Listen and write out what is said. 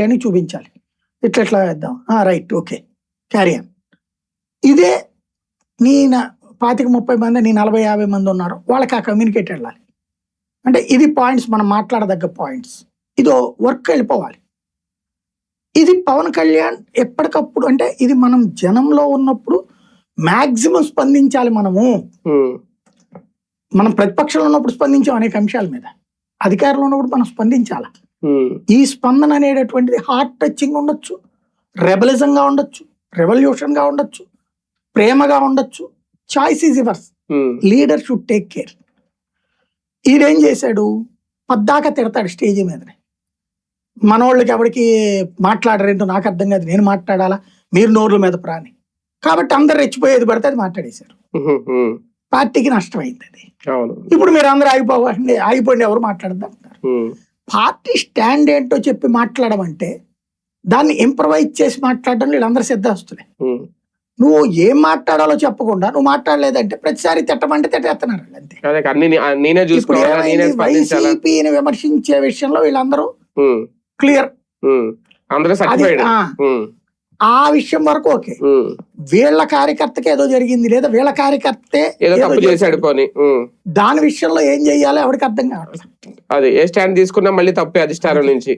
అని చూపించాలి. ఇట్లా వేద్దాం, రైట్, ఓకే, క్యారియన్. ఇదే నీ 25-30 మంది, నీ 40-50 మంది ఉన్నారు, వాళ్ళకి ఆ కమ్యూనికేట్ వెళ్ళాలి. అంటే ఇది పాయింట్స్, మనం మాట్లాడదగ్గ పాయింట్స్. ఇదో వర్క్ వెళ్ళిపోవాలి. ఇది పవన్ కళ్యాణ్ ఎప్పటికప్పుడు, అంటే ఇది మనం జనంలో ఉన్నప్పుడు మాక్సిమం స్పందించాలి. మనం ప్రతిపక్షంలో ఉన్నప్పుడు స్పందించాం అనేక అంశాల మీద, అధికారంలో ఉన్నప్పుడు మనం స్పందించాలి. ఈ స్పందన అనేటటువంటిది హార్ట్ టచింగ్ ఉండొచ్చు, రెబలిజం గా ఉండొచ్చు, రెవల్యూషన్ గా ఉండొచ్చు, ప్రేమగా ఉండొచ్చు. Choice is yours. Leader should take care. ఈడేం చేశాడు, పద్దాక తిడతాడు స్టేజ్ మీదనే. మనోళ్ళకి ఎవరికి మాట్లాడరేంటో నాకు అర్థం కాదు, నేను మాట్లాడాలా, మీరు నోర్ల మీద ప్రాణి. కాబట్టి అందరు రెచ్చిపోయేది పడితే అది మాట్లాడేశారు. పార్టీకి నష్టం అయింది అది. ఇప్పుడు మీరు అందరూ ఆగిపోండి, ఎవరు మాట్లాడద్దు అంటారు. పార్టీ స్టాండ్ ఏంటో చెప్పి మాట్లాడమంటే దాన్ని ఇంప్రవైజ్ చేసి మాట్లాడడం వీళ్ళందరూ సిద్ధస్తులే. నువ్వు ఏం మాట్లాడాలో చెప్పకుండా నువ్వు మాట్లాడలేదంటే ప్రతిసారి తిట్టమంటే తిట్టేస్తున్నారు అంతే. వైసీపీని విమర్శించే విషయంలో వీళ్ళందరూ క్లియర్. ఆ విషయం వరకు ఓకే. వీళ్ళ కార్యకర్తకి ఏదో జరిగింది, లేదా వీళ్ళ కార్యకర్తే దాని విషయంలో ఏం చెయ్యాలో ఎవరికి అర్థం కావట్లేదు. అది ఏ స్టాండ్ తీసుకున్నా మళ్ళీ తప్పే అధిష్టానం నుంచి.